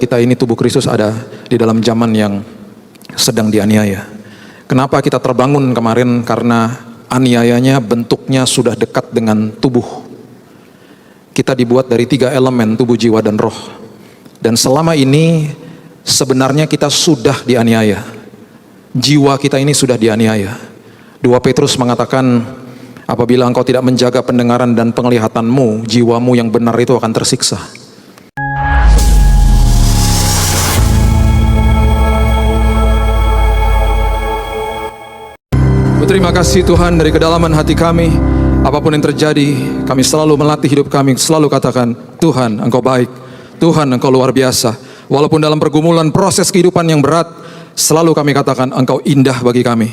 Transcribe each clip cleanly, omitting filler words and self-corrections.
kita ini tubuh Kristus ada di dalam zaman yang sedang dianiaya. Kenapa kita terbangun kemarin? Karena aniayanya bentuknya sudah dekat dengan tubuh. Kita dibuat dari 3 elemen, tubuh, jiwa, dan roh. Dan selama ini sebenarnya kita sudah dianiaya. Jiwa kita ini sudah dianiaya. 2 Petrus mengatakan, apabila engkau tidak menjaga pendengaran dan penglihatanmu, jiwamu yang benar itu akan tersiksa. Terima kasih Tuhan, dari kedalaman hati kami, apapun yang terjadi, kami selalu melatih hidup kami, selalu katakan, Tuhan Engkau baik, Tuhan Engkau luar biasa. Walaupun dalam pergumulan proses kehidupan yang berat, selalu kami katakan Engkau indah bagi kami.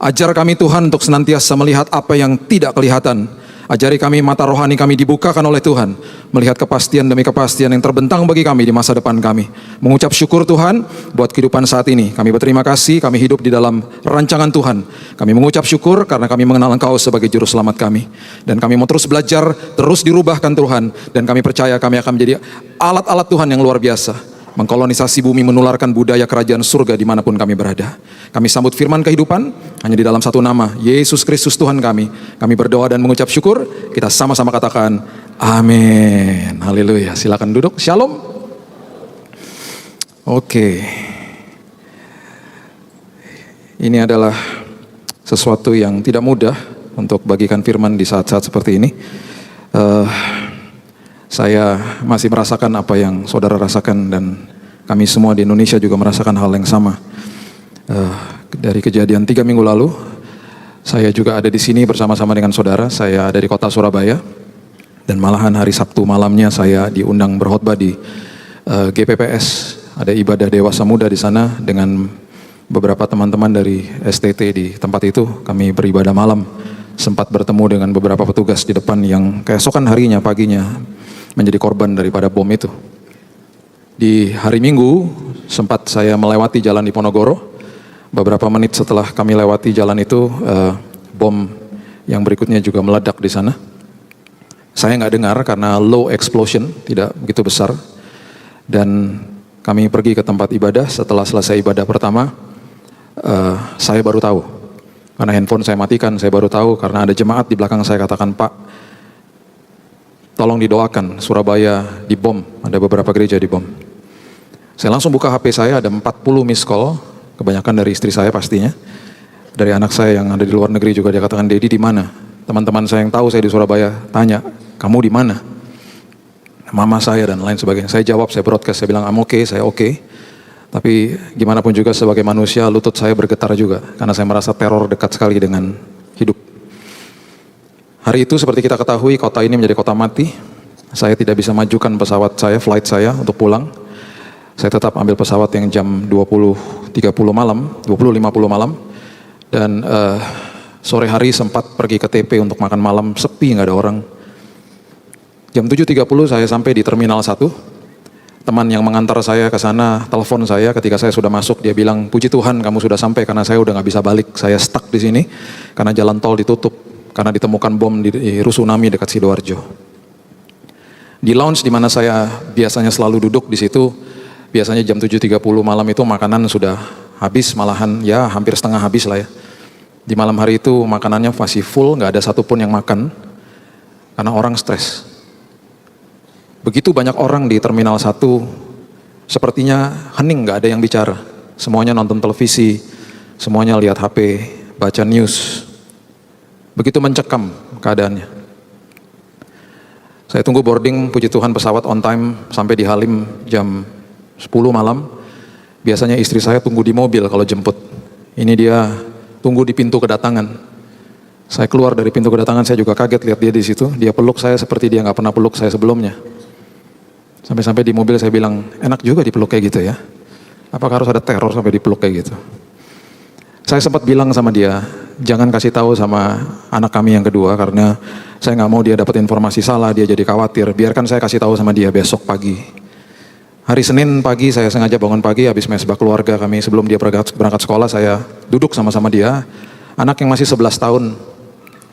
Ajar kami Tuhan untuk senantiasa melihat apa yang tidak kelihatan. Ajari kami, mata rohani kami dibukakan oleh Tuhan, melihat kepastian demi kepastian yang terbentang bagi kami di masa depan kami. Mengucap syukur Tuhan buat kehidupan saat ini. Kami berterima kasih, kami hidup di dalam rancangan Tuhan. Kami mengucap syukur karena kami mengenal Engkau sebagai juru selamat kami. Dan kami mau terus belajar, terus dirubahkan Tuhan. Dan kami percaya kami akan menjadi alat-alat Tuhan yang luar biasa, mengkolonisasi bumi, menularkan budaya kerajaan surga dimanapun kami berada. Kami sambut firman kehidupan hanya di dalam satu nama, Yesus Kristus Tuhan kami. Kami berdoa dan mengucap syukur. Kita sama-sama katakan amin. Haleluya. Silakan duduk. Shalom. Oke. Ini adalah sesuatu yang tidak mudah untuk bagikan firman di saat-saat seperti ini. Saya masih merasakan apa yang saudara rasakan, dan kami semua di Indonesia juga merasakan hal yang sama. Dari kejadian 3 minggu lalu, saya juga ada di sini bersama-sama dengan saudara. Saya ada di kota Surabaya, dan malahan hari Sabtu malamnya saya diundang berkhotbah di GPPS. Ada ibadah dewasa muda di sana dengan beberapa teman-teman dari STT di tempat itu. Kami beribadah malam, sempat bertemu dengan beberapa petugas di depan yang keesokan harinya, paginya, menjadi korban daripada bom itu. Di hari Minggu sempat saya melewati jalan di Ponorogo. Beberapa menit setelah kami lewati jalan itu, bom yang berikutnya juga meledak di sana. Saya nggak dengar karena low explosion, tidak begitu besar. Dan kami pergi ke tempat ibadah. Setelah selesai ibadah pertama, saya baru tahu. Karena handphone saya matikan, saya baru tahu karena ada jemaat di belakang saya katakan, Pak, tolong didoakan, Surabaya dibom, ada beberapa gereja dibom. Saya langsung buka HP saya, ada 40 miss call, kebanyakan dari istri saya pastinya. Dari anak saya yang ada di luar negeri juga dia katakan, Dedi di mana? Teman-teman saya yang tahu saya di Surabaya tanya, kamu di mana? Mama saya dan lain sebagainya. Saya jawab, saya broadcast, saya bilang, I'm okay, saya okay. Tapi gimana pun juga sebagai manusia, lutut saya bergetar juga, karena saya merasa teror dekat sekali dengan hidup. Hari itu seperti kita ketahui, kota ini menjadi kota mati. Saya tidak bisa majukan pesawat saya, flight saya untuk pulang. Saya tetap ambil pesawat yang jam 20.50 malam, 20.50 malam. Dan sore hari sempat pergi ke TP untuk makan malam, sepi, nggak ada orang. Jam 7.30 saya sampai di Terminal 1. Teman yang mengantar saya ke sana telepon saya ketika saya sudah masuk, dia bilang, puji Tuhan kamu sudah sampai, karena saya udah nggak bisa balik. Saya stuck di sini karena jalan tol ditutup, karena ditemukan bom di Rusunami dekat Sidoarjo. Di lounge di mana saya biasanya selalu duduk di situ, biasanya jam 7.30 malam itu makanan sudah habis, malahan ya hampir setengah habis lah ya. Di malam hari itu makanannya masih full, nggak ada satupun yang makan karena orang stres. Begitu banyak orang di Terminal 1, sepertinya hening, nggak ada yang bicara. Semuanya nonton televisi, semuanya lihat HP, baca news. Begitu mencekam keadaannya. Saya tunggu boarding, puji Tuhan pesawat on time sampai di Halim jam 10 malam. Biasanya istri saya tunggu di mobil kalau jemput. Ini dia tunggu di pintu kedatangan. Saya keluar dari pintu kedatangan, saya juga kaget lihat dia di situ. Dia peluk saya seperti dia nggak pernah peluk saya sebelumnya. Sampai-sampai di mobil saya bilang, enak juga dipeluk kayak gitu ya. Apakah harus ada teror sampai dipeluk kayak gitu? Saya sempat bilang sama dia, jangan kasih tahu sama anak kami yang kedua, karena saya nggak mau dia dapat informasi salah, dia jadi khawatir. Biarkan saya kasih tahu sama dia besok pagi. Hari Senin pagi saya sengaja bangun pagi, habis mesbah keluarga kami sebelum dia berangkat sekolah, saya duduk sama-sama dia. Anak yang masih 11 tahun.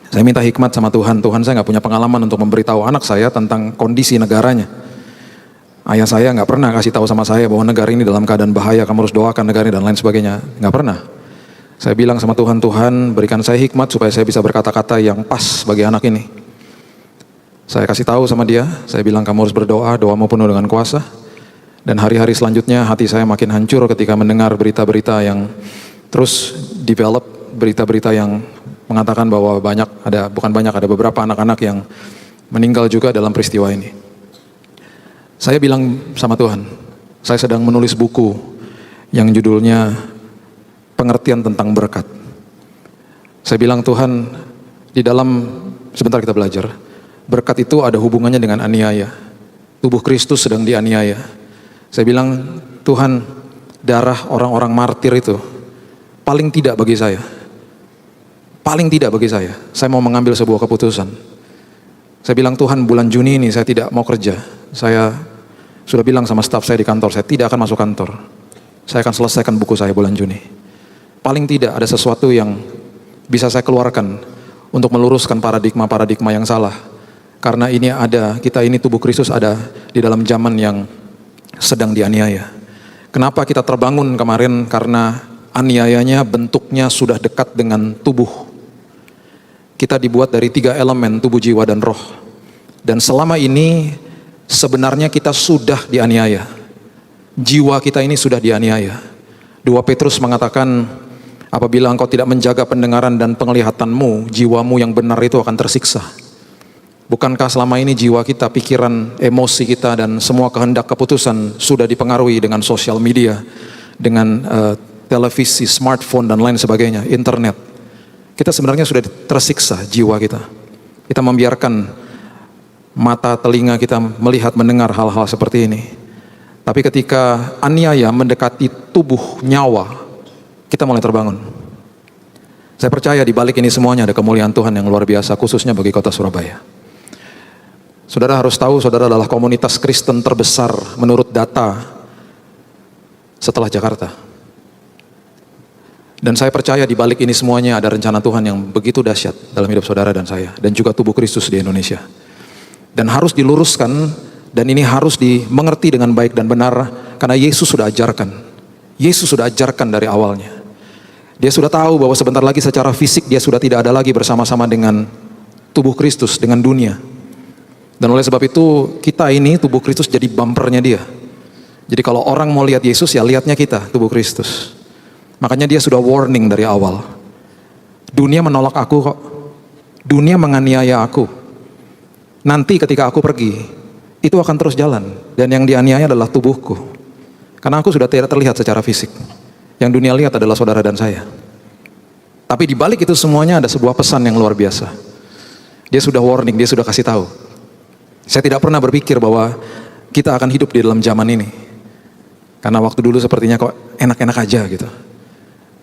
Saya minta hikmat sama Tuhan. Tuhan, saya nggak punya pengalaman untuk memberitahu anak saya tentang kondisi negaranya. Ayah saya nggak pernah kasih tahu sama saya bahwa negara ini dalam keadaan bahaya, kamu harus doakan negara ini dan lain sebagainya. Nggak pernah. Saya bilang sama Tuhan, Tuhan berikan saya hikmat supaya saya bisa berkata-kata yang pas bagi anak ini. Saya kasih tahu sama dia, saya bilang kamu harus berdoa, doamu penuh dengan kuasa. Dan hari-hari selanjutnya hati saya makin hancur ketika mendengar berita-berita yang terus develop, berita-berita yang mengatakan bahwa ada beberapa anak-anak yang meninggal juga dalam peristiwa ini. Saya bilang sama Tuhan, saya sedang menulis buku yang judulnya Pengertian tentang Berkat. Saya bilang, Tuhan, di dalam, sebentar kita belajar, berkat itu ada hubungannya dengan aniaya. Tubuh Kristus sedang dianiaya. Saya bilang, Tuhan, darah orang-orang martir itu paling tidak bagi saya. Paling tidak bagi saya. Saya mau mengambil sebuah keputusan. Saya bilang, Tuhan, bulan Juni ini saya tidak mau kerja. Saya sudah bilang sama staf saya di kantor, saya tidak akan masuk kantor. Saya akan selesaikan buku saya bulan Juni. Paling tidak ada sesuatu yang bisa saya keluarkan untuk meluruskan paradigma-paradigma yang salah. Karena ini kita ini tubuh Kristus ada di dalam zaman yang sedang dianiaya. Kenapa kita terbangun kemarin? Karena aniayanya bentuknya sudah dekat dengan tubuh. Kita dibuat dari 3 elemen, tubuh, jiwa, dan roh. Dan selama ini sebenarnya kita sudah dianiaya. Jiwa kita ini sudah dianiaya. 2 Petrus mengatakan, apabila engkau tidak menjaga pendengaran dan penglihatanmu, jiwamu yang benar itu akan tersiksa. Bukankah selama ini jiwa kita, pikiran, emosi kita, dan semua kehendak keputusan sudah dipengaruhi dengan sosial media, dengan televisi, smartphone, dan lain sebagainya, internet. Kita sebenarnya sudah tersiksa jiwa kita. Kita membiarkan mata, telinga kita melihat, mendengar hal-hal seperti ini. Tapi ketika aniaya mendekati tubuh, nyawa, kita mulai terbangun. Saya percaya di balik ini semuanya ada kemuliaan Tuhan yang luar biasa, khususnya bagi kota Surabaya. Saudara harus tahu, saudara adalah komunitas Kristen terbesar menurut data setelah Jakarta. Dan saya percaya di balik ini semuanya ada rencana Tuhan yang begitu dahsyat dalam hidup saudara dan saya, dan juga tubuh Kristus di Indonesia. Dan harus diluruskan, dan ini harus dimengerti dengan baik dan benar, karena Yesus sudah ajarkan. Yesus sudah ajarkan dari awalnya. Dia sudah tahu bahwa sebentar lagi secara fisik dia sudah tidak ada lagi bersama-sama dengan tubuh Kristus, dengan dunia. Dan oleh sebab itu kita ini tubuh Kristus jadi bumpernya dia. Jadi kalau orang mau lihat Yesus, ya lihatnya kita, tubuh Kristus. Makanya dia sudah warning dari awal. Dunia menolak aku kok. Dunia menganiaya aku. Nanti ketika aku pergi, itu akan terus jalan. Dan yang dianiaya adalah tubuhku. Karena aku sudah tidak terlihat secara fisik. Yang dunia lihat adalah saudara dan saya. Tapi di balik itu semuanya ada sebuah pesan yang luar biasa. Dia sudah warning, dia sudah kasih tahu. Saya tidak pernah berpikir bahwa kita akan hidup di dalam zaman ini. Karena waktu dulu sepertinya kok enak-enak aja gitu.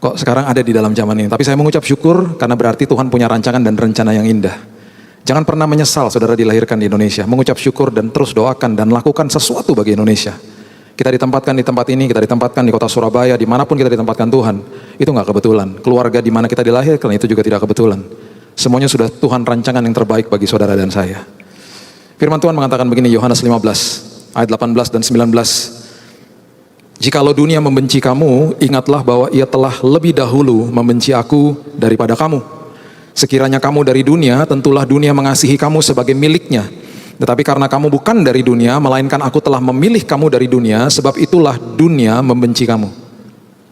Kok sekarang ada di dalam zaman ini. Tapi saya mengucap syukur karena berarti Tuhan punya rancangan dan rencana yang indah. Jangan pernah menyesal saudara dilahirkan di Indonesia. Mengucap syukur dan terus doakan dan lakukan sesuatu bagi Indonesia. Kita ditempatkan di tempat ini, kita ditempatkan di kota Surabaya, dimanapun kita ditempatkan Tuhan. Itu gak kebetulan. Keluarga di mana kita dilahirkan itu juga tidak kebetulan. Semuanya sudah Tuhan rancangan yang terbaik bagi saudara dan saya. Firman Tuhan mengatakan begini, Yohanes 15 ayat 18 dan 19. Jikalau dunia membenci kamu, ingatlah bahwa ia telah lebih dahulu membenci aku daripada kamu. Sekiranya kamu dari dunia, tentulah dunia mengasihi kamu sebagai miliknya. Tetapi karena kamu bukan dari dunia, melainkan aku telah memilih kamu dari dunia, sebab itulah dunia membenci kamu.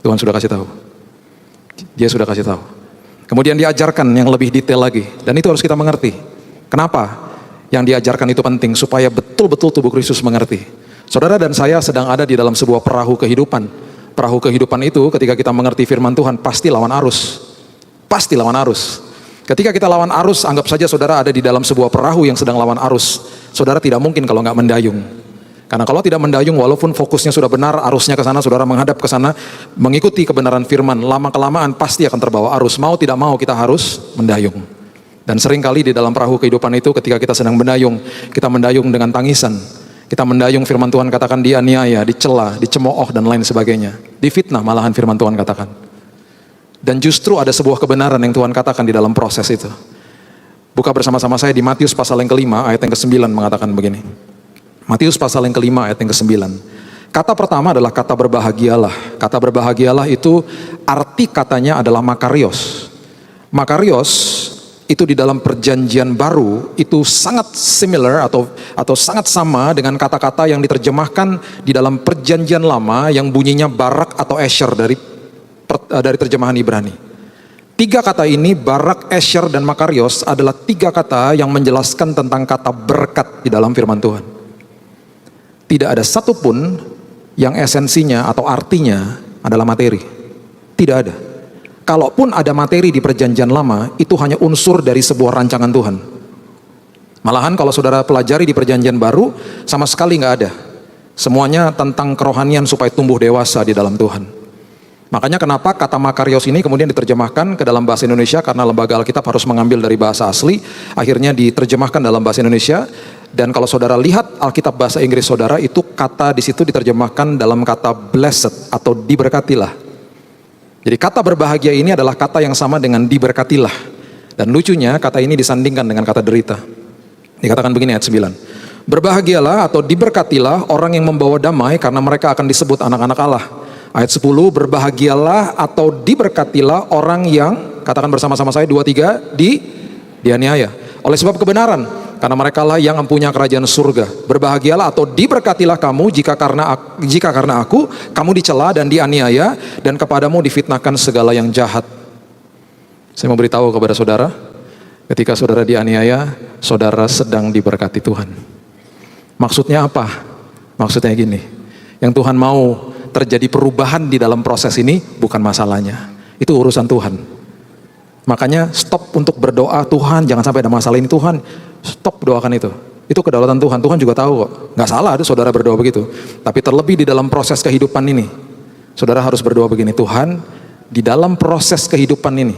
Tuhan sudah kasih tahu. Dia sudah kasih tahu. Kemudian diajarkan yang lebih detail lagi. Dan itu harus kita mengerti. Kenapa? Yang diajarkan itu penting supaya betul-betul tubuh Kristus mengerti. Saudara dan saya sedang ada di dalam sebuah perahu kehidupan. Perahu kehidupan itu ketika kita mengerti firman Tuhan pasti lawan arus. Pasti lawan arus. Ketika kita lawan arus, anggap saja saudara ada di dalam sebuah perahu yang sedang lawan arus. Saudara tidak mungkin kalau nggak mendayung. Karena kalau tidak mendayung, walaupun fokusnya sudah benar, arusnya ke sana, saudara menghadap ke sana, mengikuti kebenaran firman, lama-kelamaan pasti akan terbawa arus. Mau tidak mau kita harus mendayung. Dan seringkali di dalam perahu kehidupan itu ketika kita sedang mendayung, kita mendayung dengan tangisan. Kita mendayung firman Tuhan katakan dianiaya, dicela, dicemooh dan lain sebagainya. Difitnah malahan firman Tuhan katakan. Dan justru ada sebuah kebenaran yang Tuhan katakan di dalam proses itu. Buka bersama-sama saya di Matius pasal yang kelima ayat yang ke-9 mengatakan begini. Matius pasal yang kelima ayat yang ke-9. Kata pertama adalah kata berbahagialah. Kata berbahagialah itu arti katanya adalah makarios. Makarios itu di dalam perjanjian baru itu sangat similar atau sangat sama dengan kata-kata yang diterjemahkan di dalam perjanjian lama yang bunyinya barak atau esher dari terjemahan Ibrani. Tiga kata ini, barak, esher, dan makarios adalah tiga kata yang menjelaskan tentang kata berkat di dalam firman Tuhan. Tidak ada satupun yang esensinya atau artinya adalah materi. Tidak ada. Kalaupun ada materi di perjanjian lama, itu hanya unsur dari sebuah rancangan Tuhan. Malahan kalau saudara pelajari di perjanjian baru, sama sekali nggak ada. Semuanya tentang kerohanian supaya tumbuh dewasa di dalam Tuhan. Makanya kenapa kata makarios ini kemudian diterjemahkan ke dalam bahasa Indonesia, karena lembaga Alkitab harus mengambil dari bahasa asli, akhirnya diterjemahkan dalam bahasa Indonesia. Dan kalau saudara lihat Alkitab bahasa Inggris saudara, itu kata di situ diterjemahkan dalam kata blessed atau diberkatilah. Jadi kata berbahagia ini adalah kata yang sama dengan diberkatilah. Dan lucunya kata ini disandingkan dengan kata derita. Dikatakan begini ayat 9. Berbahagialah atau diberkatilah orang yang membawa damai, karena mereka akan disebut anak-anak Allah. Ayat 10, berbahagialah atau diberkatilah orang yang, katakan bersama-sama saya 2, 3, dianiaya oleh sebab kebenaran, karena mereka lah yang mempunyai kerajaan surga. Berbahagialah atau diberkatilah kamu jika karena aku kamu dicela dan dianiaya, dan kepadamu difitnahkan segala yang jahat. Saya mau beritahu kepada saudara, ketika saudara dianiaya, saudara sedang diberkati Tuhan. Maksudnya apa? Maksudnya gini, yang Tuhan mau terjadi perubahan di dalam proses ini bukan masalahnya, itu urusan Tuhan. Makanya stop untuk berdoa, Tuhan jangan sampai ada masalah ini, Tuhan stop doakan itu kedaulatan Tuhan. Tuhan juga tahu kok, nggak salah itu saudara berdoa begitu. Tapi terlebih di dalam proses kehidupan ini, saudara harus berdoa begini, Tuhan di dalam proses kehidupan ini,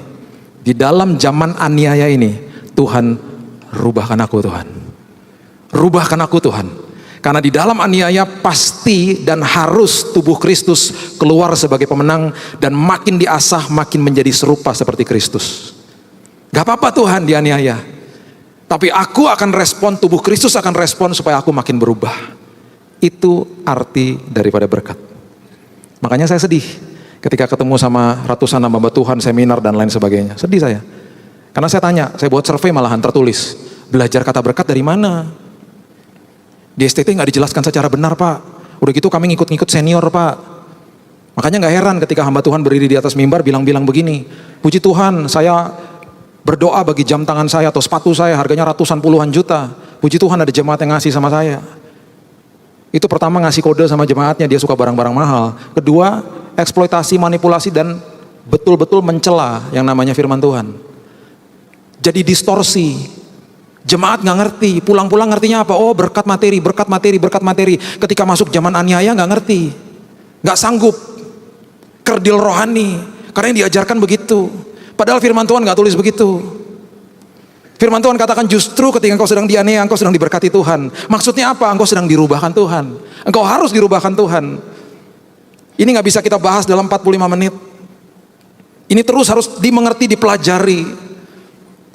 di dalam zaman aniaya ini, Tuhan rubahkan aku Tuhan, rubahkan aku Tuhan. Karena di dalam aniaya pasti dan harus tubuh Kristus keluar sebagai pemenang, dan makin diasah makin menjadi serupa seperti Kristus. Gak apa-apa Tuhan dianiaya, tapi aku akan respon, tubuh Kristus akan respon supaya aku makin berubah. Itu arti daripada berkat. Makanya saya sedih ketika ketemu sama ratusan hamba Tuhan, seminar dan lain sebagainya. Sedih saya. Karena saya tanya, saya buat survei malahan tertulis, belajar kata berkat dari mana? Di STT nggak dijelaskan secara benar Pak. Udah gitu kami ngikut-ngikut senior Pak. Makanya nggak heran ketika hamba Tuhan berdiri di atas mimbar bilang begini, puji Tuhan saya berdoa bagi jam tangan saya atau sepatu saya harganya ratusan puluhan juta. Puji Tuhan ada jemaat yang ngasih sama saya. Itu pertama ngasih kode sama jemaatnya, dia suka barang-barang mahal. Kedua, eksploitasi, manipulasi, dan betul-betul mencela yang namanya firman Tuhan. Jadi distorsi. Jemaat nggak ngerti, pulang-pulang ngertinya apa? Oh berkat materi, berkat materi, berkat materi. Ketika masuk zaman aniaya nggak ngerti, nggak sanggup, kerdil rohani, karena yang diajarkan begitu. Padahal firman Tuhan nggak tulis begitu. Firman Tuhan katakan justru ketika engkau sedang dianiaya, engkau sedang diberkati Tuhan. Maksudnya apa? Engkau sedang dirubahkan Tuhan. Engkau harus dirubahkan Tuhan. Ini nggak bisa kita bahas dalam 45 menit. Ini terus harus dimengerti, dipelajari.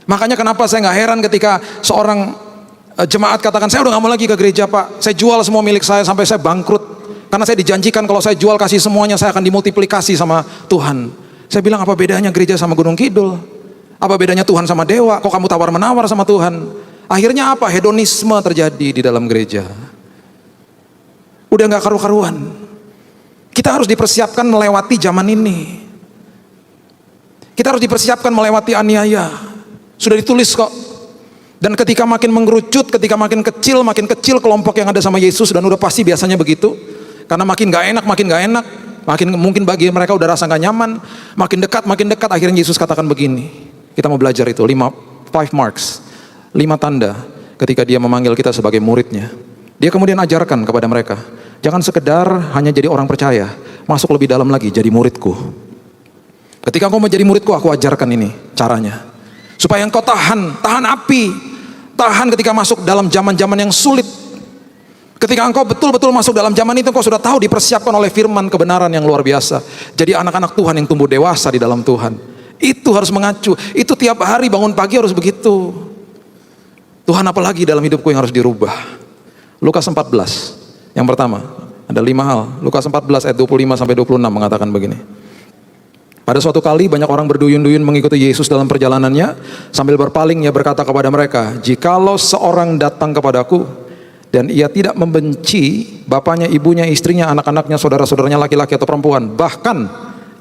Makanya kenapa saya nggak heran ketika seorang jemaat katakan, saya udah nggak mau lagi ke gereja Pak, saya jual semua milik saya sampai saya bangkrut, karena saya dijanjikan kalau saya jual kasih semuanya saya akan dimultiplikasi sama Tuhan. Saya bilang, apa bedanya gereja sama Gunung Kidul? Apa bedanya Tuhan sama dewa? Kok kamu tawar menawar sama Tuhan? Akhirnya apa? Hedonisme terjadi di dalam gereja. Udah nggak karu-karuan. Kita harus dipersiapkan melewati zaman ini. Kita harus dipersiapkan melewati aniaya. Sudah ditulis kok. Dan ketika makin mengerucut, ketika makin kecil kelompok yang ada sama Yesus, dan udah pasti biasanya begitu. Karena makin gak enak, makin mungkin bagi mereka udah rasa gak nyaman, makin dekat, akhirnya Yesus katakan begini. Kita mau belajar itu, 5 marks, 5 tanda ketika dia memanggil kita sebagai muridnya. Dia kemudian ajarkan kepada mereka, jangan sekedar hanya jadi orang percaya, masuk lebih dalam lagi, jadi muridku. Ketika engkau mau jadi muridku, aku ajarkan ini caranya. Supaya engkau tahan api, tahan ketika masuk dalam zaman-zaman yang sulit. Ketika engkau betul-betul masuk dalam zaman itu, engkau sudah tahu dipersiapkan oleh firman kebenaran yang luar biasa. Jadi anak-anak Tuhan yang tumbuh dewasa di dalam Tuhan. Itu harus mengacu, itu tiap hari bangun pagi harus begitu. Tuhan apalagi dalam hidupku yang harus dirubah? Lukas 14, yang pertama, ada 5 hal. Lukas 14 ayat 25 sampai 26 mengatakan begini. Pada suatu kali banyak orang berduyun-duyun mengikuti Yesus dalam perjalanannya. Sambil berpaling ia berkata kepada mereka, "Jikalau seorang datang kepadaku dan ia tidak membenci bapaknya, ibunya, istrinya, anak-anaknya, saudara-saudaranya laki-laki atau perempuan, bahkan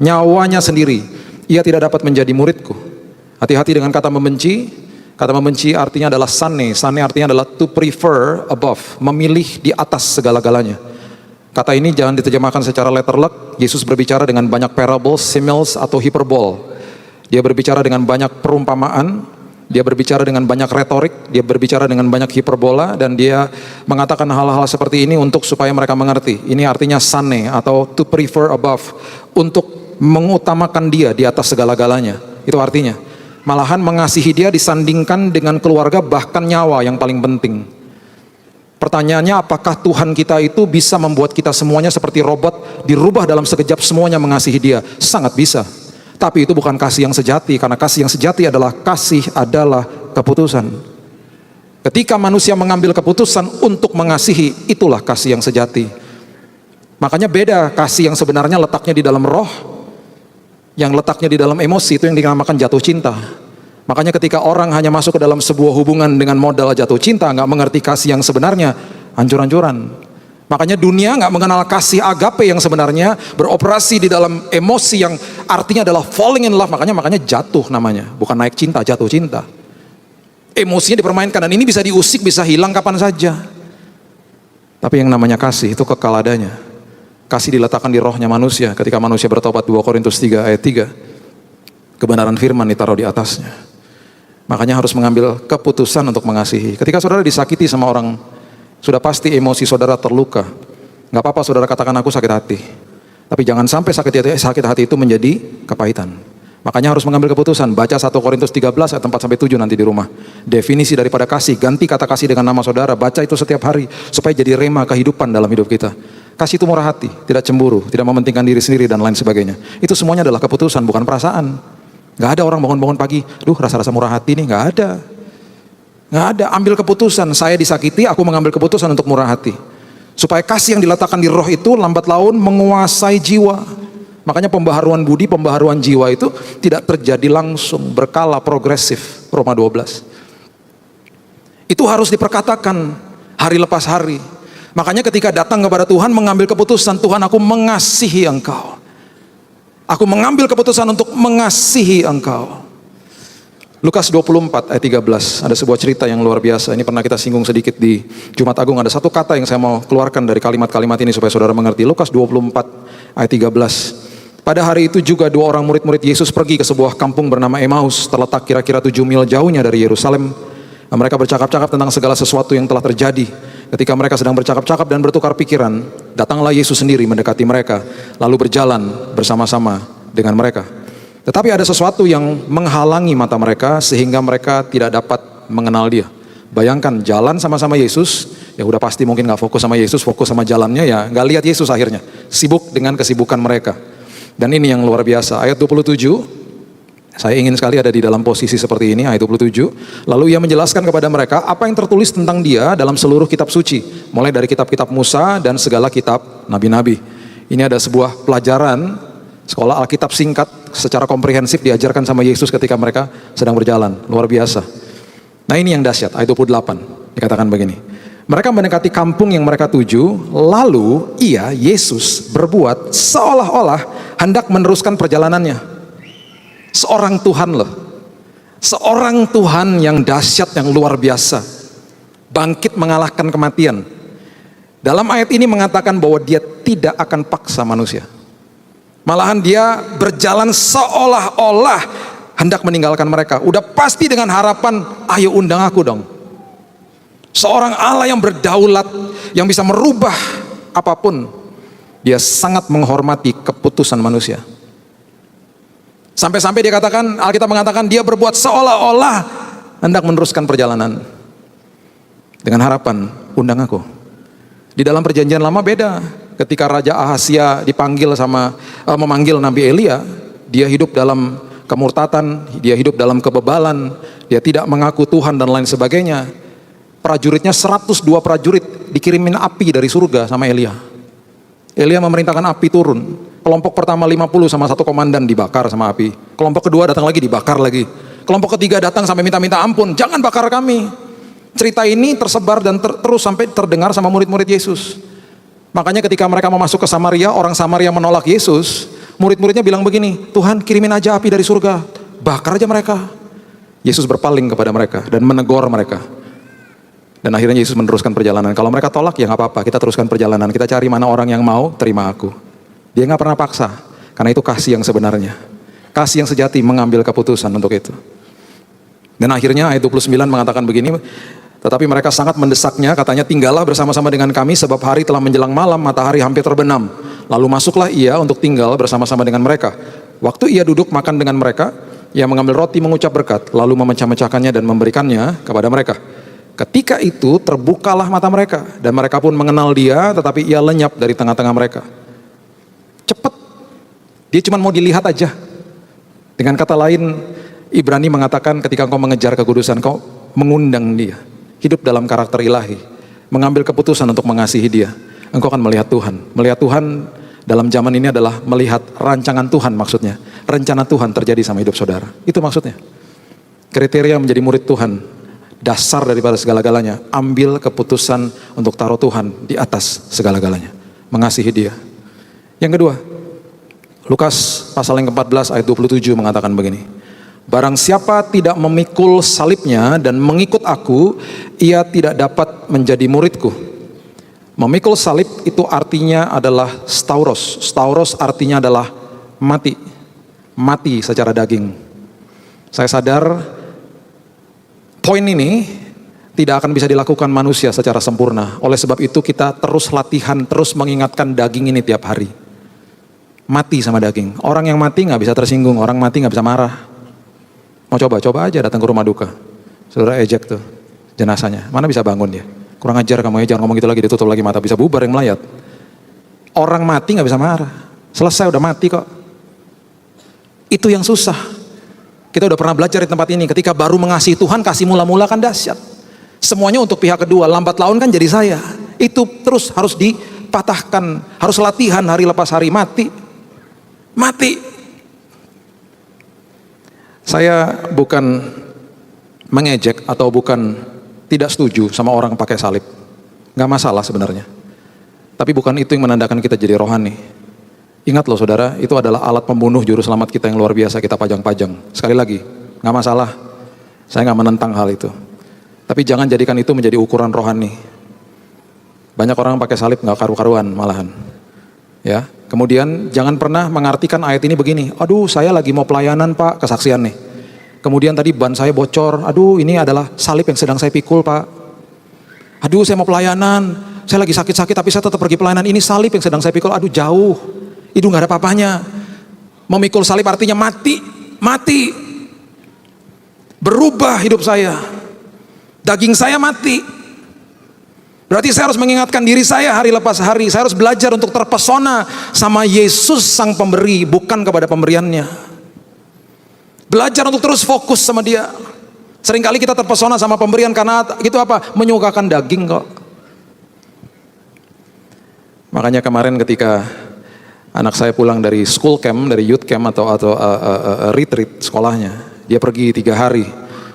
nyawanya sendiri, ia tidak dapat menjadi muridku." Hati-hati dengan kata membenci. Kata membenci artinya adalah sane. Sane artinya adalah to prefer above, memilih di atas segala-galanya. Kata ini jangan diterjemahkan secara letterlek. Yesus berbicara dengan banyak parables, similes atau hiperbol. Dia berbicara dengan banyak perumpamaan, dia berbicara dengan banyak retorik, dia berbicara dengan banyak hiperbola, dan dia mengatakan hal-hal seperti ini untuk supaya mereka mengerti. Ini artinya sane atau to prefer above, untuk mengutamakan dia di atas segala-galanya. Itu artinya malahan mengasihi dia disandingkan dengan keluarga, bahkan nyawa yang paling penting. Pertanyaannya, apakah Tuhan kita itu bisa membuat kita semuanya seperti robot, dirubah dalam sekejap semuanya mengasihi dia? Sangat bisa. Tapi itu bukan kasih yang sejati, karena kasih yang sejati adalah keputusan. Ketika manusia mengambil keputusan untuk mengasihi, itulah kasih yang sejati. Makanya beda kasih yang sebenarnya letaknya di dalam roh, yang letaknya di dalam emosi, itu yang dinamakan jatuh cinta. Makanya ketika orang hanya masuk ke dalam sebuah hubungan dengan modal jatuh cinta, nggak mengerti kasih yang sebenarnya, hancur-hancuran. Makanya dunia nggak mengenal kasih agape yang sebenarnya, beroperasi di dalam emosi yang artinya adalah falling in love. Makanya jatuh namanya, bukan naik cinta, jatuh cinta. Emosinya dipermainkan, dan ini bisa diusik, bisa hilang kapan saja. Tapi yang namanya kasih itu kekal adanya. Kasih diletakkan di rohnya manusia. Ketika manusia bertobat, 2 Korintus 3 ayat 3, kebenaran firman ditaruh di atasnya. Makanya harus mengambil keputusan untuk mengasihi. Ketika saudara disakiti sama orang, sudah pasti emosi saudara terluka. Gak apa-apa saudara katakan aku sakit hati, tapi jangan sampai sakit hati itu menjadi kepahitan. Makanya harus mengambil keputusan. Baca 1 Korintus 13 ayat 4-7 nanti di rumah. Definisi daripada kasih, ganti kata kasih dengan nama saudara. Baca itu setiap hari supaya jadi rema kehidupan dalam hidup kita. Kasih itu murah hati, tidak cemburu, tidak mementingkan diri sendiri, dan lain sebagainya. Itu semuanya adalah keputusan, bukan perasaan. Gak ada orang bangun-bangun pagi, duh rasa-rasa murah hati nih, gak ada. Gak ada, ambil keputusan. Saya disakiti, aku mengambil keputusan untuk murah hati. Supaya kasih yang diletakkan di roh itu lambat laun menguasai jiwa. Makanya pembaharuan budi, pembaharuan jiwa itu tidak terjadi langsung, berkala, progresif. Roma 12. Itu harus diperkatakan hari lepas hari. Makanya ketika datang kepada Tuhan, mengambil keputusan, Tuhan aku mengasihi Engkau. Aku mengambil keputusan untuk mengasihi Engkau. Lukas 24 ayat 13, ada sebuah cerita yang luar biasa. Ini pernah kita singgung sedikit di Jumat Agung. Ada satu kata yang saya mau keluarkan dari kalimat-kalimat ini supaya saudara mengerti. Lukas 24 ayat 13. Pada hari itu juga 2 orang murid-murid Yesus pergi ke sebuah kampung bernama Emmaus, terletak kira-kira 7 mil jauhnya dari Yerusalem. Mereka bercakap-cakap tentang segala sesuatu yang telah terjadi. Ketika mereka sedang bercakap-cakap dan bertukar pikiran, datanglah Yesus sendiri mendekati mereka, lalu berjalan bersama-sama dengan mereka. Tetapi ada sesuatu yang menghalangi mata mereka sehingga mereka tidak dapat mengenal dia. Bayangkan jalan sama-sama Yesus, ya udah pasti mungkin gak fokus sama Yesus, fokus sama jalannya, ya gak lihat Yesus akhirnya. Sibuk dengan kesibukan mereka. Dan ini yang luar biasa, ayat 27, saya ingin sekali ada di dalam posisi seperti ini, ayat 27. Lalu ia menjelaskan kepada mereka apa yang tertulis tentang dia dalam seluruh kitab suci, mulai dari kitab-kitab Musa dan segala kitab nabi-nabi. Ini ada sebuah pelajaran sekolah Alkitab singkat secara komprehensif diajarkan sama Yesus ketika mereka sedang berjalan. Luar biasa. Nah ini yang dahsyat, ayat 28 dikatakan begini. Mereka mendekati kampung yang mereka tuju, lalu Yesus berbuat seolah-olah hendak meneruskan perjalanannya. Seorang Tuhan loh, seorang Tuhan yang dahsyat, yang luar biasa, bangkit mengalahkan kematian. Dalam ayat ini mengatakan bahwa dia tidak akan paksa manusia. Malahan dia berjalan seolah-olah hendak meninggalkan mereka. Udah pasti dengan harapan, ayo undang aku dong. Seorang Allah yang berdaulat, yang bisa merubah apapun. Dia sangat menghormati keputusan manusia. Sampai-sampai dia katakan, Alkitab mengatakan dia berbuat seolah-olah hendak meneruskan perjalanan. Dengan harapan, undang aku. Di dalam perjanjian lama beda. Ketika Raja Ahazia memanggil Nabi Elia, dia hidup dalam kemurtatan, dia hidup dalam kebebalan, dia tidak mengaku Tuhan dan lain sebagainya. prajuritnya 102 prajurit dikirimin api dari surga sama Elia. Elia memerintahkan api turun. Kelompok pertama 50 sama satu komandan dibakar sama api. Kelompok kedua datang lagi dibakar lagi. Kelompok ketiga datang sampai minta-minta ampun, jangan bakar kami. Cerita ini tersebar dan terus sampai terdengar sama murid-murid Yesus. Makanya ketika mereka mau masuk ke Samaria, orang Samaria menolak Yesus, murid-muridnya bilang begini, Tuhan kirimin aja api dari surga, bakar aja mereka. Yesus berpaling kepada mereka dan menegur mereka. Dan akhirnya Yesus meneruskan perjalanan. Kalau mereka tolak ya nggak apa-apa, kita teruskan perjalanan. Kita cari mana orang yang mau terima aku. Dia nggak pernah paksa, karena itu kasih yang sebenarnya. Kasih yang sejati mengambil keputusan untuk itu. Dan akhirnya ayat 29 mengatakan begini, tetapi mereka sangat mendesaknya, katanya tinggallah bersama-sama dengan kami sebab hari telah menjelang malam, matahari hampir terbenam. Lalu masuklah ia untuk tinggal bersama-sama dengan mereka. Waktu ia duduk makan dengan mereka, ia mengambil roti mengucap berkat, lalu memecah-mecahkannya dan memberikannya kepada mereka. Ketika itu terbukalah mata mereka dan mereka pun mengenal dia, tetapi ia lenyap dari tengah-tengah mereka. Cepet, dia cuma mau dilihat aja. Dengan kata lain, Ibrani mengatakan ketika engkau mengejar kekudusan, kau mengundang dia, hidup dalam karakter ilahi, mengambil keputusan untuk mengasihi dia, engkau akan melihat Tuhan. Melihat Tuhan dalam zaman ini adalah melihat rancangan Tuhan maksudnya. Rencana Tuhan terjadi sama hidup saudara. Itu maksudnya. Kriteria menjadi murid Tuhan, dasar daripada segala-galanya, ambil keputusan untuk taruh Tuhan di atas segala-galanya. Mengasihi dia. Yang kedua, Lukas pasal yang ke-14 ayat 27 mengatakan begini. Barang siapa tidak memikul salibnya dan mengikut aku, ia tidak dapat menjadi muridku. Memikul salib itu artinya adalah stauros. Stauros artinya adalah mati. Mati secara daging. Saya sadar poin ini tidak akan bisa dilakukan manusia secara sempurna. Oleh sebab itu kita terus latihan, terus mengingatkan daging ini tiap hari. Mati sama daging. Orang yang mati gak bisa tersinggung, orang mati gak bisa marah. Mau coba aja datang ke rumah duka. Saudara ejek tuh jenazahnya, mana bisa bangun dia. Kurang ajar kamu ya, jangan ngomong gitu lagi, ditutup lagi mata, bisa bubar yang melayat. Orang mati gak bisa marah. Selesai udah mati kok. Itu yang susah. Kita udah pernah belajar di tempat ini, ketika baru mengasihi Tuhan, kasih mula-mula kan dahsyat. Semuanya untuk pihak kedua, lambat laun kan jadi saya. Itu terus harus dipatahkan, harus latihan hari lepas hari, mati. Saya bukan mengejek atau bukan tidak setuju sama orang pakai salib. Gak masalah sebenarnya. Tapi bukan itu yang menandakan kita jadi rohani. Ingat loh saudara, itu adalah alat pembunuh juru selamat kita yang luar biasa kita pajang-pajang. Sekali lagi, gak masalah. Saya gak menentang hal itu. Tapi jangan jadikan itu menjadi ukuran rohani. Banyak orang pakai salib gak karu-karuan malahan. Ya, kemudian jangan pernah mengartikan ayat ini begini. Aduh, saya lagi mau pelayanan Pak, kesaksian nih. Kemudian tadi ban saya bocor. Aduh, ini adalah salib yang sedang saya pikul Pak. Aduh, saya mau pelayanan. Saya lagi sakit-sakit tapi saya tetap pergi pelayanan. Ini salib yang sedang saya pikul. Aduh, jauh. Itu gak ada apa-apanya. Memikul salib artinya mati. Berubah hidup saya. Daging saya mati. Berarti saya harus mengingatkan diri saya hari lepas hari. Saya harus belajar untuk terpesona sama Yesus sang pemberi, bukan kepada pemberiannya. Belajar untuk terus fokus sama dia. Seringkali kita terpesona sama pemberian karena itu apa? Menyukakan daging kok. Makanya kemarin ketika anak saya pulang dari school camp, dari youth camp atau retreat sekolahnya, dia pergi 3 hari.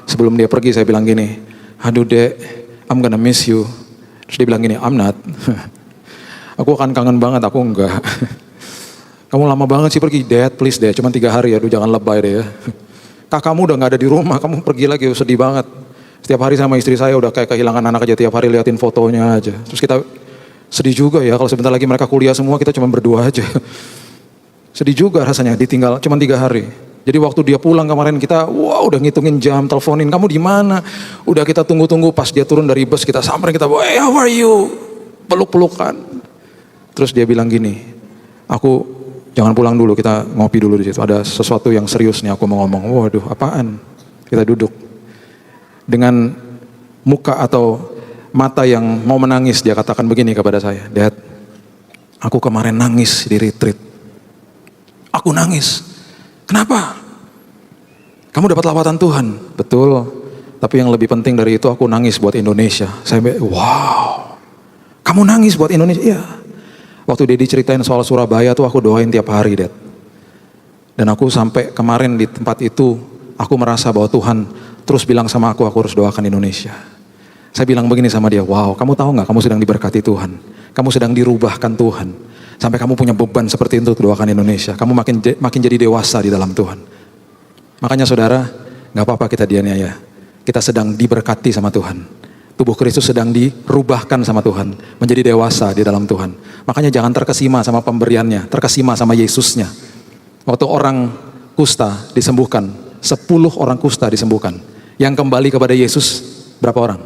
Sebelum dia pergi saya bilang gini, aduh dek, I'm gonna miss you. Terus dia bilang gini, I'm not. Aku akan kangen banget, aku enggak. Kamu lama banget sih pergi, dad please deh, cuma 3 hari, aduh jangan lebay deh ya. Kakakmu udah gak ada di rumah, kamu pergi lagi, sedih banget. Setiap hari sama istri saya udah kayak kehilangan anak aja, tiap hari liatin fotonya aja. Terus kita sedih juga ya, kalau sebentar lagi mereka kuliah semua, kita cuma berdua aja. Sedih juga rasanya, ditinggal cuma 3 hari. Jadi waktu dia pulang kemarin kita, udah ngitungin jam, teleponin, kamu di mana? Udah kita tunggu-tunggu, pas dia turun dari bus kita samperin, kita, hey, how are you? Peluk-pelukan. Terus dia bilang gini, aku jangan pulang dulu, kita ngopi dulu di situ. Ada sesuatu yang serius nih aku mau ngomong. Waduh, apaan? Kita duduk dengan muka atau mata yang mau menangis. Dia katakan begini kepada saya, Dad, aku kemarin nangis di retreat. Aku nangis. Kenapa? Kamu dapat lawatan Tuhan. Betul. Tapi yang lebih penting dari itu aku nangis buat Indonesia. Saya wow, kamu nangis buat Indonesia? Iya. Waktu Dedi ceritain soal Surabaya tuh aku doain tiap hari, Dad. Dan aku sampai kemarin di tempat itu, aku merasa bahwa Tuhan terus bilang sama aku harus doakan Indonesia. Saya bilang begini sama dia, wow, kamu tahu nggak kamu sedang diberkati Tuhan. Kamu sedang dirubahkan Tuhan. Sampai kamu punya beban seperti itu untuk doakan Indonesia. Kamu makin jadi dewasa di dalam Tuhan. Makanya saudara, nggak apa-apa kita dianiaya. Kita sedang diberkati sama Tuhan. Tubuh Kristus sedang dirubahkan sama Tuhan. Menjadi dewasa di dalam Tuhan. Makanya jangan terkesima sama pemberiannya. Terkesima sama Yesusnya. Waktu orang kusta disembuhkan. 10 orang kusta disembuhkan. Yang kembali kepada Yesus berapa orang?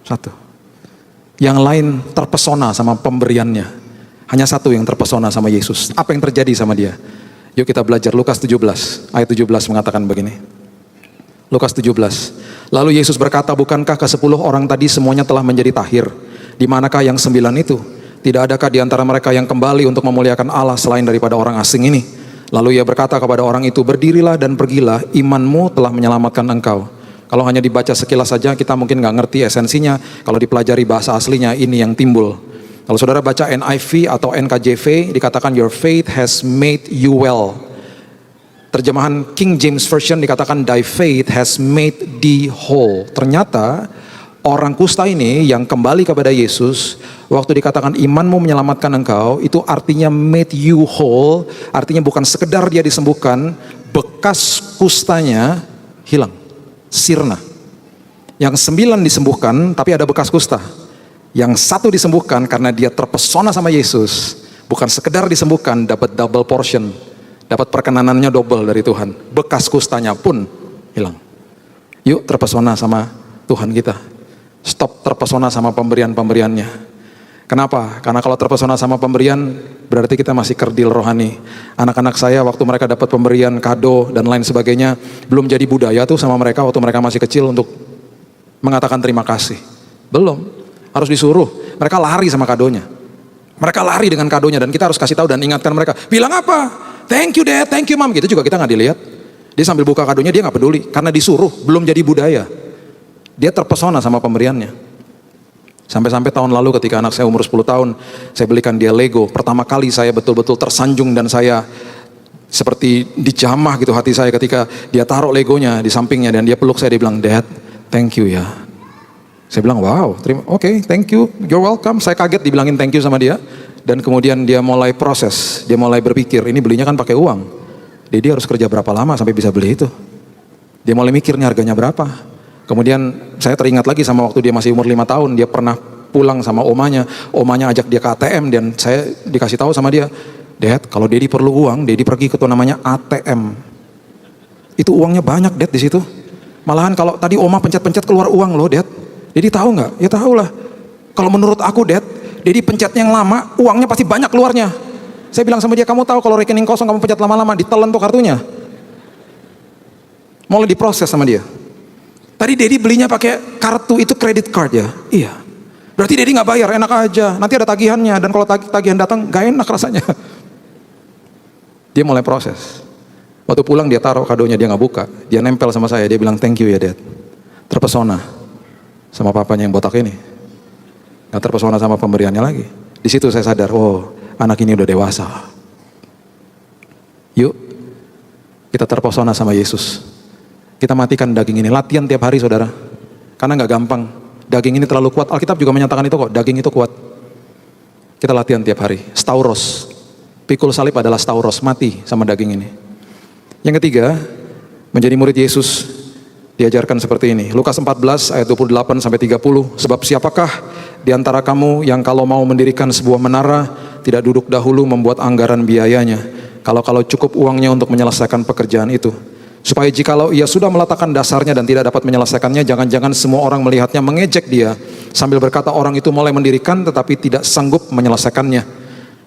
1. Yang lain terpesona sama pemberiannya. Hanya 1 yang terpesona sama Yesus. Apa yang terjadi sama dia? Yuk kita belajar Lukas 17. Ayat 17 mengatakan begini. Lukas 17. Lalu Yesus berkata, bukankah ke-10 orang tadi semuanya telah menjadi tahir? Di manakah yang 9 itu? Tidak adakah di antara mereka yang kembali untuk memuliakan Allah selain daripada orang asing ini? Lalu ia berkata kepada orang itu, berdirilah dan pergilah, imanmu telah menyelamatkan engkau. Kalau hanya dibaca sekilas saja kita mungkin nggak ngerti esensinya. Kalau dipelajari bahasa aslinya ini yang timbul. Kalau saudara baca NIV atau NKJV dikatakan your faith has made you well. Terjemahan King James Version dikatakan thy faith has made thee whole. Ternyata orang kusta ini yang kembali kepada Yesus, waktu dikatakan imanmu menyelamatkan engkau, itu artinya made you whole, artinya bukan sekedar dia disembuhkan, bekas kustanya hilang, sirna. Yang 9 disembuhkan, tapi ada bekas kusta. Yang 1 disembuhkan karena dia terpesona sama Yesus, bukan sekedar disembuhkan, dapat double portion. Dapat perkenanannya double dari Tuhan. Bekas kustanya pun hilang. Yuk terpesona sama Tuhan kita. Stop terpesona sama pemberian-pemberiannya. Kenapa? Karena kalau terpesona sama pemberian, berarti kita masih kerdil rohani. Anak-anak saya waktu mereka dapat pemberian, kado, dan lain sebagainya, belum jadi budaya tuh sama mereka waktu mereka masih kecil untuk mengatakan terima kasih. Belum. Harus disuruh. Mereka lari sama kadonya. Mereka lari dengan kadonya dan kita harus kasih tahu dan ingatkan mereka. Bilang apa? Thank you dad, thank you mom. Gitu juga kita gak dilihat. Dia sambil buka kadonya dia gak peduli. Karena disuruh, belum jadi budaya. Dia terpesona sama pemberiannya. Sampai-sampai tahun lalu ketika anak saya umur 10 tahun, saya belikan dia Lego. Pertama kali saya betul-betul tersanjung dan saya seperti dijamah gitu hati saya ketika dia taruh Legonya di sampingnya dan dia peluk saya, dia bilang, Dad, thank you ya. Saya bilang, wow, oke, thank you, you're welcome. Saya kaget dibilangin thank you sama dia. Dan kemudian dia mulai proses, dia mulai berpikir, ini belinya kan pakai uang. Jadi dia harus kerja berapa lama sampai bisa beli itu. Dia mulai mikirnya harganya berapa. Kemudian saya teringat lagi sama waktu dia masih umur 5 tahun, dia pernah pulang sama omanya ajak dia ke ATM dan saya dikasih tahu sama dia, Dad, kalau Dedi perlu uang, Dedi pergi ke tuh namanya ATM. Itu uangnya banyak, Dad, di situ. Malahan kalau tadi oma pencet-pencet keluar uang loh, Dad. Dedi tahu nggak? Ya tahu lah. Kalau menurut aku, Dad, Dedi pencetnya yang lama, uangnya pasti banyak keluarnya. Saya bilang sama dia, kamu tahu kalau rekening kosong kamu pencet lama-lama, ditelan tuh kartunya. Mulai diproses sama dia. Tadi Dedi belinya pakai kartu itu credit card ya? Iya. Berarti Dedi nggak bayar, enak aja. Nanti ada tagihannya dan kalau tagihan datang nggak enak rasanya. Dia mulai proses. Waktu pulang dia taruh kadonya, dia nggak buka. Dia nempel sama saya, dia bilang thank you ya Dad. Terpesona sama papanya yang botak ini. Gak terpesona sama pemberiannya lagi. Di situ saya sadar, oh anak ini udah dewasa. Yuk, kita terpesona sama Yesus. Kita matikan daging ini, latihan tiap hari saudara. Karena gak gampang, daging ini terlalu kuat. Alkitab juga menyatakan itu kok, daging itu kuat. Kita latihan tiap hari, stauros. Pikul salib adalah stauros, mati sama daging ini. Yang ketiga, menjadi murid Yesus diajarkan seperti ini. Lukas 14 ayat 28 sampai 30. Sebab siapakah di antara kamu yang kalau mau mendirikan sebuah menara tidak duduk dahulu membuat anggaran biayanya, kalau cukup uangnya untuk menyelesaikan pekerjaan itu, supaya jikalau ia sudah meletakkan dasarnya dan tidak dapat menyelesaikannya, jangan-jangan semua orang melihatnya mengejek dia sambil berkata orang itu mulai mendirikan tetapi tidak sanggup menyelesaikannya.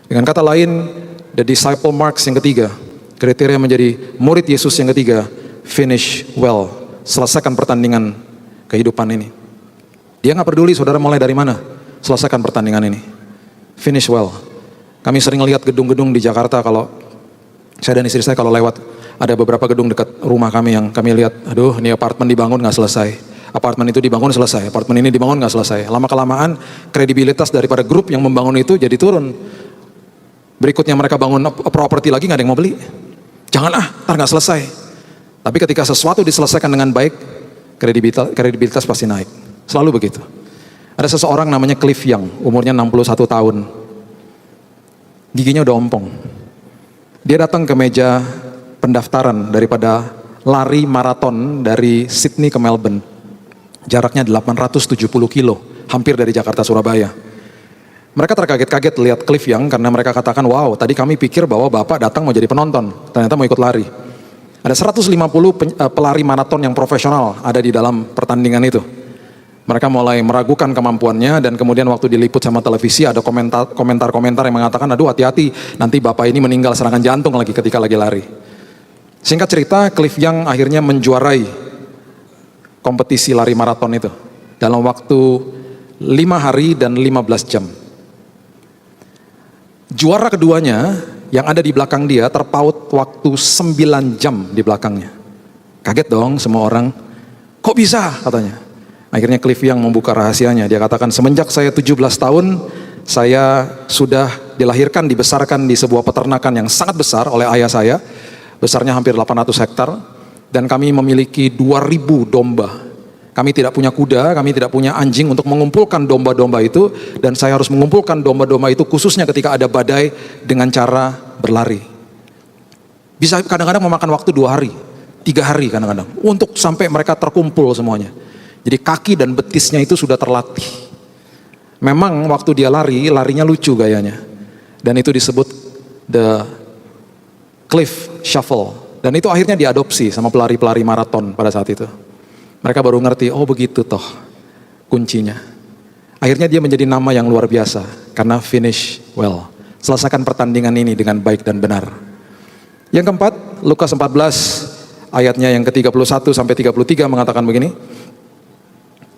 Dengan kata lain, the disciple marks yang ketiga, kriteria menjadi murid Yesus yang ketiga, finish well, selesaikan pertandingan kehidupan ini. Dia gak peduli saudara mulai dari mana, selesaikan pertandingan ini, finish well. Kami sering lihat gedung-gedung di Jakarta, kalau saya dan istri saya kalau lewat, ada beberapa gedung dekat rumah kami yang kami lihat, aduh ini apartemen dibangun gak selesai. Apartemen itu dibangun selesai, apartemen ini dibangun nggak selesai. Lama-kelamaan kredibilitas daripada grup yang membangun itu jadi turun. Berikutnya mereka bangun properti lagi, nggak ada yang mau beli. Jangan ntar nggak selesai. Tapi ketika sesuatu diselesaikan dengan baik, kredibilitas pasti naik. Selalu begitu. Ada seseorang namanya Cliff Young, umurnya 61 tahun. Giginya udah ompong. Dia datang ke meja pendaftaran daripada lari maraton dari Sydney ke Melbourne. Jaraknya 870 kilo, hampir dari Jakarta Surabaya. Mereka terkaget-kaget lihat Cliff Young karena mereka katakan, wow, tadi kami pikir bahwa Bapak datang mau jadi penonton, ternyata mau ikut lari. Ada 150 pelari maraton yang profesional ada di dalam pertandingan itu. Mereka mulai meragukan kemampuannya dan kemudian waktu diliput sama televisi ada komentar-komentar yang mengatakan, aduh hati-hati, nanti Bapak ini meninggal serangan jantung lagi ketika lagi lari. Singkat cerita, Cliff Young akhirnya menjuarai kompetisi lari maraton itu dalam waktu 5 hari dan 15 jam. Juara keduanya yang ada di belakang dia terpaut waktu 9 jam di belakangnya. Kaget dong semua orang. Kok bisa katanya. Akhirnya Cliff Young membuka rahasianya. Dia katakan, semenjak saya 17 tahun saya sudah dilahirkan, dibesarkan di sebuah peternakan yang sangat besar oleh ayah saya. Besarnya hampir 800 hektar. Dan kami memiliki 2000 domba. Kami tidak punya kuda, kami tidak punya anjing untuk mengumpulkan domba-domba itu. Dan saya harus mengumpulkan domba-domba itu khususnya ketika ada badai dengan cara berlari. Bisa kadang-kadang memakan waktu 2 hari, 3 hari kadang-kadang. Untuk sampai mereka terkumpul semuanya. Jadi kaki dan betisnya itu sudah terlatih. Memang waktu dia lari, larinya lucu gayanya. Dan itu disebut the Cliff Shuffle. Dan itu akhirnya diadopsi sama pelari-pelari maraton pada saat itu. Mereka baru ngerti, oh begitu toh kuncinya. Akhirnya dia menjadi nama yang luar biasa karena finish well. Selesaikan pertandingan ini dengan baik dan benar. Yang keempat, Lukas 14 ayatnya yang ke-31 sampai 33 mengatakan begini.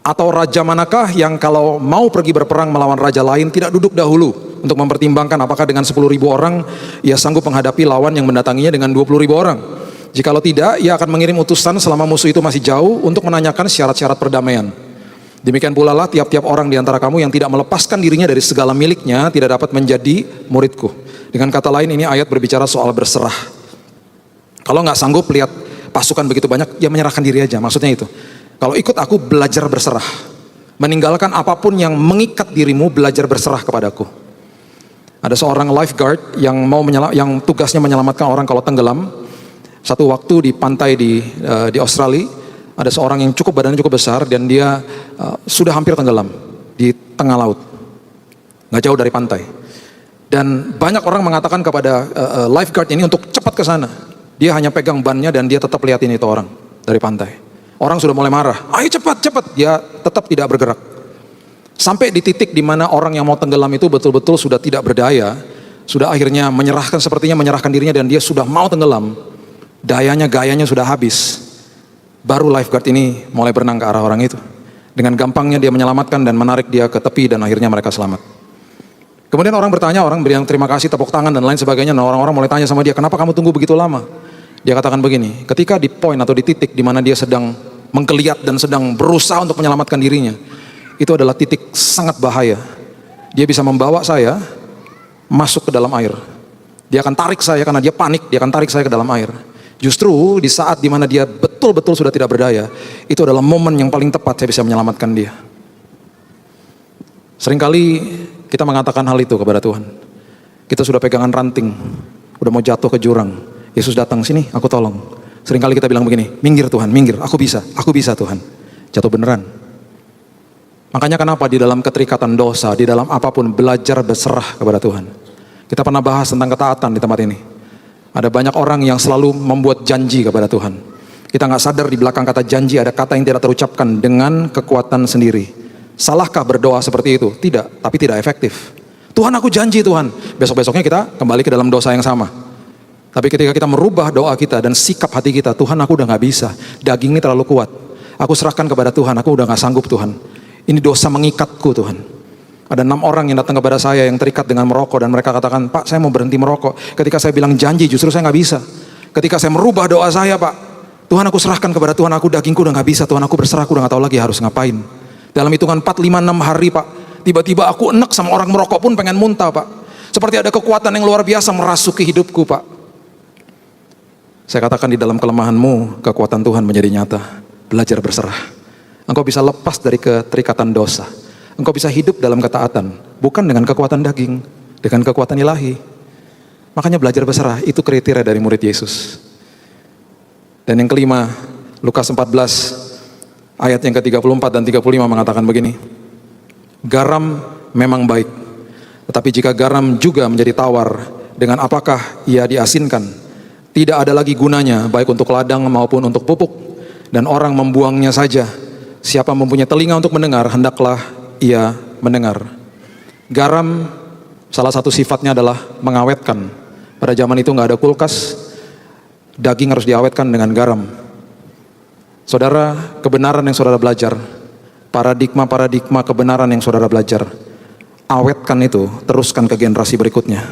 Atau raja manakah yang kalau mau pergi berperang melawan raja lain tidak duduk dahulu untuk mempertimbangkan apakah dengan 10.000 orang ia sanggup menghadapi lawan yang mendatanginya dengan 20.000 orang. Jikalau tidak, ia akan mengirim utusan selama musuh itu masih jauh untuk menanyakan syarat-syarat perdamaian. Demikian pula lah tiap-tiap orang di antara kamu yang tidak melepaskan dirinya dari segala miliknya tidak dapat menjadi muridku. Dengan kata lain ini ayat berbicara soal berserah. Kalau nggak sanggup lihat pasukan begitu banyak, ya menyerahkan diri aja, maksudnya itu. Kalau ikut aku belajar berserah. Meninggalkan apapun yang mengikat dirimu, belajar berserah kepadaku. Ada seorang lifeguard yang yang tugasnya menyelamatkan orang kalau tenggelam. Satu waktu di pantai di Australia, ada seorang yang badannya cukup besar dan dia sudah hampir tenggelam di tengah laut, nggak jauh dari pantai. Dan banyak orang mengatakan kepada lifeguard ini untuk cepat ke sana. Dia hanya pegang bannya dan dia tetap liatin itu orang dari pantai. Orang sudah mulai marah, ayo cepat. Dia tetap tidak bergerak. Sampai di titik di mana orang yang mau tenggelam itu betul-betul sudah tidak berdaya, sudah akhirnya sepertinya menyerahkan dirinya dan dia sudah mau tenggelam. Gayanya sudah habis. Baru lifeguard ini mulai berenang ke arah orang itu. Dengan gampangnya dia menyelamatkan dan menarik dia ke tepi dan akhirnya mereka selamat. Kemudian orang bertanya, orang beri terima kasih, tepuk tangan dan lain sebagainya. Nah orang-orang mulai tanya sama dia, kenapa kamu tunggu begitu lama? Dia katakan begini, ketika di poin atau di titik di mana dia sedang menggeliat dan sedang berusaha untuk menyelamatkan dirinya, itu adalah titik sangat bahaya. Dia bisa membawa saya masuk ke dalam air. Dia akan tarik saya karena dia panik, dia akan tarik saya ke dalam air. Justru di saat dimana dia betul-betul sudah tidak berdaya, itu adalah momen yang paling tepat saya bisa menyelamatkan dia. Seringkali kita mengatakan hal itu kepada Tuhan. Kita sudah pegangan ranting, udah mau jatuh ke jurang. Yesus datang, sini aku tolong. Seringkali kita bilang begini, minggir Tuhan, minggir, aku bisa Tuhan. Jatuh beneran. Makanya kenapa di dalam keterikatan dosa, di dalam apapun belajar berserah kepada Tuhan. Kita pernah bahas tentang ketaatan di tempat ini. Ada banyak orang yang selalu membuat janji kepada Tuhan. Kita nggak sadar di belakang kata janji ada kata yang tidak terucapkan dengan kekuatan sendiri. Salahkah berdoa seperti itu? Tidak, tapi tidak efektif. Tuhan aku janji Tuhan. Besok-besoknya kita kembali ke dalam dosa yang sama. Tapi ketika kita merubah doa kita dan sikap hati kita, Tuhan aku udah gak bisa, daging ini terlalu kuat. Aku serahkan kepada Tuhan, aku udah gak sanggup Tuhan. Ini dosa mengikatku Tuhan. Ada 6 orang yang datang kepada saya yang terikat dengan merokok dan mereka katakan, Pak saya mau berhenti merokok. Ketika saya bilang janji justru saya gak bisa. Ketika saya merubah doa saya Pak, Tuhan aku serahkan kepada Tuhan, aku dagingku udah gak bisa, Tuhan aku berserah, aku udah gak tahu lagi harus ngapain. Dalam hitungan 4, 5, 6 hari Pak, tiba-tiba aku enek sama orang merokok pun pengen muntah Pak. Seperti ada kekuatan yang luar biasa merasuki hidupku Pak. Saya katakan di dalam kelemahanmu, kekuatan Tuhan menjadi nyata. Belajar berserah. Engkau bisa lepas dari keterikatan dosa. Engkau bisa hidup dalam ketaatan, bukan dengan kekuatan daging, dengan kekuatan ilahi. Makanya belajar berserah, itu kriteria dari murid Yesus. Dan yang kelima, Lukas 14, ayat yang ke-34 dan 35 mengatakan begini. Garam memang baik, tetapi jika garam juga menjadi tawar, dengan apakah ia diasinkan? Tidak ada lagi gunanya, baik untuk ladang maupun untuk pupuk, dan orang membuangnya saja. Siapa mempunyai telinga untuk mendengar, hendaklah ia mendengar. Garam, salah satu sifatnya adalah mengawetkan. Pada zaman itu nggak ada kulkas, daging harus diawetkan dengan garam. Saudara, kebenaran yang saudara belajar, paradigma kebenaran yang saudara belajar, awetkan itu, teruskan ke generasi berikutnya.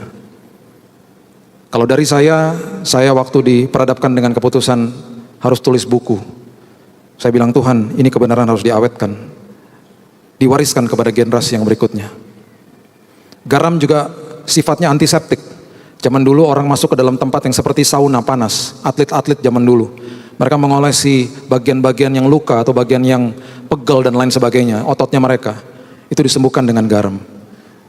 Kalau dari saya waktu diperadabkan dengan keputusan harus tulis buku. Saya bilang, Tuhan, ini kebenaran harus diawetkan, diwariskan kepada generasi yang berikutnya. Garam juga sifatnya antiseptik. Zaman dulu orang masuk ke dalam tempat yang seperti sauna panas, atlet-atlet zaman dulu. Mereka mengolesi bagian-bagian yang luka atau bagian yang pegel dan lain sebagainya, ototnya mereka. Itu disembuhkan dengan garam.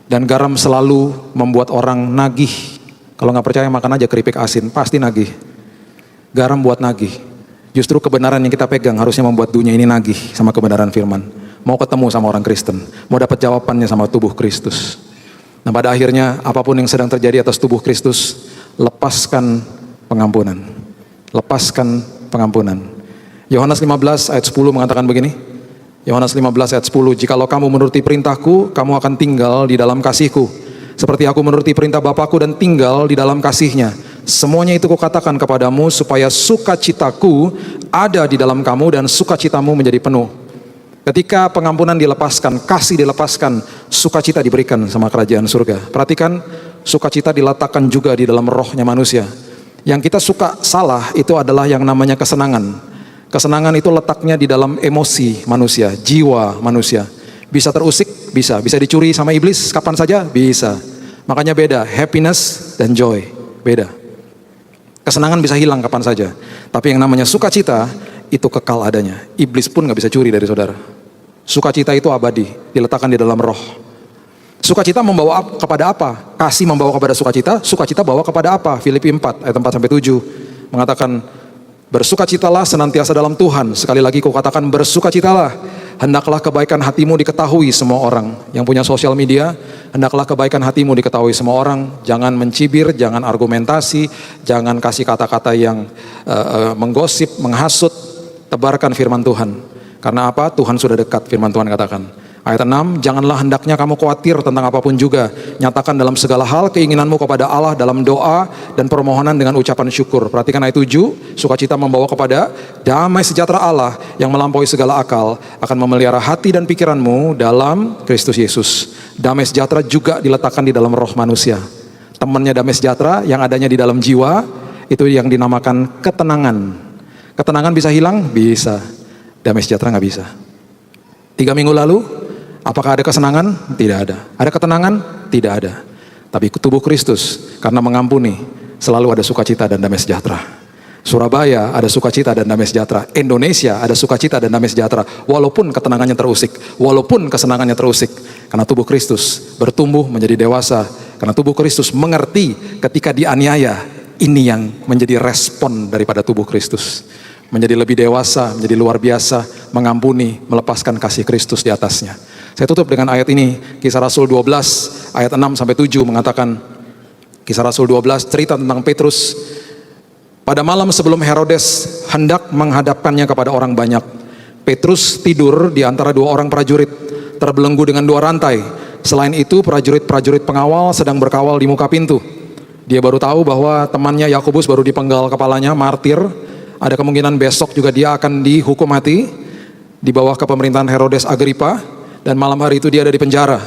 Dan garam selalu membuat orang nagih. Kalau nggak percaya makan aja keripik asin, pasti nagih. Garam buat nagih. Justru kebenaran yang kita pegang harusnya membuat dunia ini nagih sama kebenaran firman. Mau ketemu sama orang Kristen, mau dapat jawabannya sama tubuh Kristus. Nah pada akhirnya apapun yang sedang terjadi atas tubuh Kristus, lepaskan pengampunan. Lepaskan pengampunan. Yohanes 15 ayat 10 mengatakan begini. Yohanes 15 ayat 10, jikalau kamu menuruti perintahku, kamu akan tinggal di dalam kasihku. Seperti aku menuruti perintah Bapakku dan tinggal di dalam kasihnya. Semuanya itu kukatakan kepadamu supaya sukacitaku ada di dalam kamu dan sukacitamu menjadi penuh. Ketika pengampunan dilepaskan, kasih dilepaskan, sukacita diberikan sama kerajaan surga. Perhatikan, sukacita diletakkan juga di dalam rohnya manusia. Yang kita suka salah itu adalah yang namanya kesenangan. Kesenangan itu letaknya di dalam emosi manusia, jiwa manusia. Bisa terusik, bisa dicuri sama iblis kapan saja, bisa. Makanya beda, happiness dan joy, beda. Kesenangan bisa hilang kapan saja, tapi yang namanya sukacita itu kekal adanya. Iblis pun gak bisa curi dari saudara. Sukacita itu abadi, diletakkan di dalam roh. Sukacita membawa kepada apa? Kasih membawa kepada sukacita, sukacita bawa kepada apa? Filipi 4 ayat 4-7 mengatakan, bersukacitalah senantiasa dalam Tuhan. Sekali lagi kukatakan bersukacitalah. Hendaklah kebaikan hatimu diketahui semua orang. Yang punya sosial media, hendaklah kebaikan hatimu diketahui semua orang. Jangan mencibir, jangan argumentasi, jangan kasih kata-kata yang menggosip, menghasut. Tebarkan firman Tuhan. Karena apa? Tuhan sudah dekat, firman Tuhan katakan. Ayat 6, janganlah hendaknya kamu khawatir tentang apapun juga. Nyatakan dalam segala hal keinginanmu kepada Allah dalam doa dan permohonan dengan ucapan syukur. Perhatikan ayat 7, sukacita membawa kepada damai sejahtera Allah yang melampaui segala akal akan memelihara hati dan pikiranmu dalam Kristus Yesus. Damai sejahtera juga diletakkan di dalam roh manusia. Temannya damai sejahtera yang adanya di dalam jiwa itu yang dinamakan ketenangan. Ketenangan bisa hilang? Bisa. Damai sejahtera nggak bisa. 3 minggu lalu, apakah ada kesenangan? Tidak ada. Ada ketenangan? Tidak ada. Tapi tubuh Kristus karena mengampuni selalu ada sukacita dan damai sejahtera. Surabaya ada sukacita dan damai sejahtera. Indonesia ada sukacita dan damai sejahtera. Walaupun ketenangannya terusik, walaupun kesenangannya terusik. Karena tubuh Kristus bertumbuh menjadi dewasa. Karena tubuh Kristus mengerti ketika dianiaya. Ini yang menjadi respon daripada tubuh Kristus. Menjadi lebih dewasa, menjadi luar biasa, mengampuni, melepaskan kasih Kristus di atasnya. Saya tutup dengan ayat ini, Kisah Rasul 12 ayat 6-7 mengatakan, Kisah Rasul 12 cerita tentang Petrus. Pada malam sebelum Herodes hendak menghadapkannya kepada orang banyak, Petrus tidur di antara 2 orang prajurit, terbelenggu dengan 2 rantai. Selain itu prajurit-prajurit pengawal sedang berkawal di muka pintu. Dia baru tahu bahwa temannya Yakobus baru dipenggal kepalanya, martir. Ada kemungkinan besok juga dia akan dihukum mati di bawah kepemerintahan Herodes Agripa, dan malam hari itu dia ada di penjara,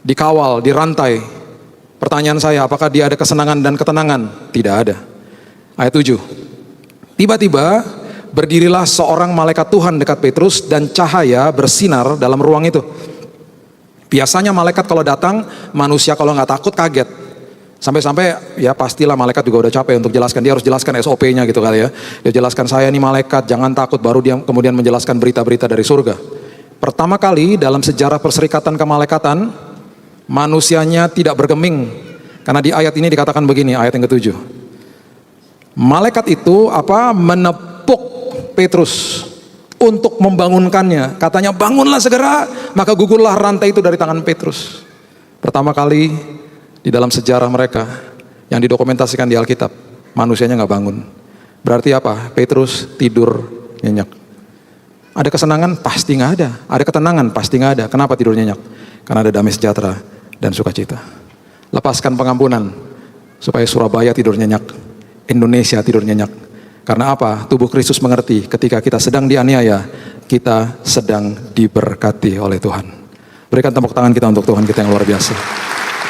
dikawal, dirantai. Pertanyaan saya, apakah dia ada kesenangan dan ketenangan? Tidak ada. Ayat 7. Tiba-tiba berdirilah seorang malaikat Tuhan dekat Petrus dan cahaya bersinar dalam ruang itu. Biasanya malaikat kalau datang, manusia kalau nggak takut kaget. Sampai-sampai ya pastilah malaikat juga udah capek untuk jelaskan. Dia harus jelaskan SOP-nya gitu kali ya. Dia jelaskan, saya nih malaikat, jangan takut. Baru dia kemudian menjelaskan berita-berita dari surga. Pertama kali dalam sejarah perserikatan kemalaikatan, manusianya tidak bergeming. Karena di ayat ini dikatakan begini, ayat yang ke-7. Malaikat itu menepuk Petrus untuk membangunkannya. Katanya, bangunlah segera. Maka gugurlah rantai itu dari tangan Petrus. Pertama kali di dalam sejarah mereka yang didokumentasikan di Alkitab, manusianya nggak bangun. Berarti apa? Petrus tidur nyenyak. Ada kesenangan? Pasti nggak ada. Ada ketenangan? Pasti nggak ada. Kenapa tidur nyenyak? Karena ada damai sejahtera dan sukacita. Lepaskan pengampunan supaya Surabaya tidur nyenyak, Indonesia tidur nyenyak. Karena apa? Tubuh Kristus mengerti ketika kita sedang dianiaya, kita sedang diberkati oleh Tuhan. Berikan tepuk tangan kita untuk Tuhan kita yang luar biasa.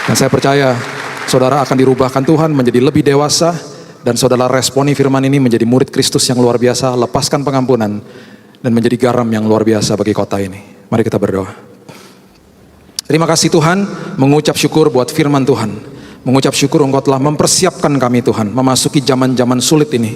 Dan saya percaya saudara akan dirubahkan Tuhan menjadi lebih dewasa, dan saudara responi firman ini menjadi murid Kristus yang luar biasa, lepaskan pengampunan, dan menjadi garam yang luar biasa bagi kota ini. Mari kita berdoa. Terima kasih Tuhan, mengucap syukur buat firman Tuhan. Mengucap syukur Engkau telah mempersiapkan kami Tuhan, memasuki zaman-zaman sulit ini.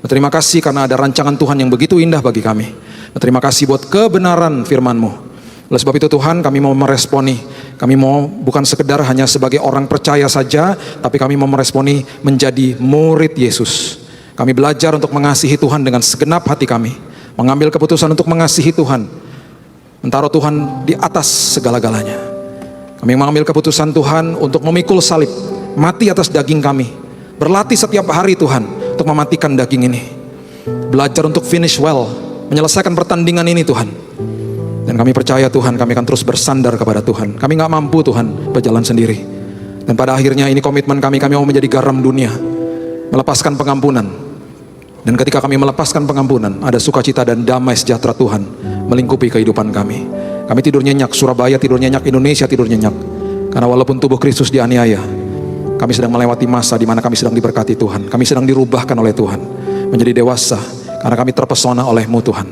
Terima kasih karena ada rancangan Tuhan yang begitu indah bagi kami. Terima kasih buat kebenaran firman-Mu. Oleh sebab itu Tuhan, kami mau meresponi. Kami mau bukan sekedar hanya sebagai orang percaya saja, tapi kami mau meresponi menjadi murid Yesus. Kami belajar untuk mengasihi Tuhan dengan segenap hati kami. Mengambil keputusan untuk mengasihi Tuhan. Menaruh Tuhan di atas segala-galanya. Kami mengambil keputusan Tuhan untuk memikul salib, mati atas daging kami. Berlatih setiap hari Tuhan untuk mematikan daging ini. Belajar untuk finish well, menyelesaikan pertandingan ini Tuhan. Dan kami percaya Tuhan, kami akan terus bersandar kepada Tuhan. Kami gak mampu Tuhan berjalan sendiri. Dan pada akhirnya ini komitmen kami mau menjadi garam dunia. Melepaskan pengampunan. Dan ketika kami melepaskan pengampunan, ada sukacita dan damai sejahtera Tuhan melingkupi kehidupan kami. Kami tidur nyenyak, Surabaya tidur nyenyak, Indonesia tidur nyenyak. Karena walaupun tubuh Kristus dianiaya, kami sedang melewati masa di mana kami sedang diberkati Tuhan. Kami sedang dirubahkan oleh Tuhan menjadi dewasa, karena kami terpesona oleh-Mu Tuhan.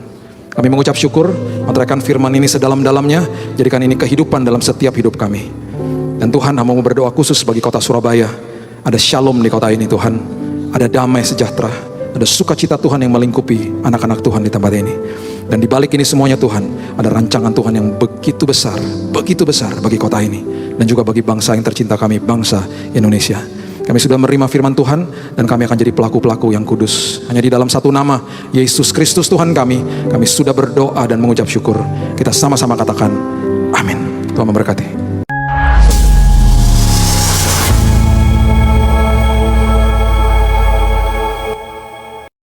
Kami mengucap syukur, meteraikan firman ini sedalam-dalamnya, jadikan ini kehidupan dalam setiap hidup kami. Dan Tuhan, mau berdoa khusus bagi kota Surabaya. Ada shalom di kota ini Tuhan, ada damai sejahtera, ada sukacita Tuhan yang melingkupi anak-anak Tuhan di tempat ini. Dan di balik ini semuanya Tuhan, ada rancangan Tuhan yang begitu besar bagi kota ini. Dan juga bagi bangsa yang tercinta kami, bangsa Indonesia. Kami sudah menerima firman Tuhan, dan kami akan jadi pelaku-pelaku yang kudus. Hanya di dalam satu nama, Yesus Kristus Tuhan kami sudah berdoa dan mengucap syukur. Kita sama-sama katakan, amin. Tuhan memberkati.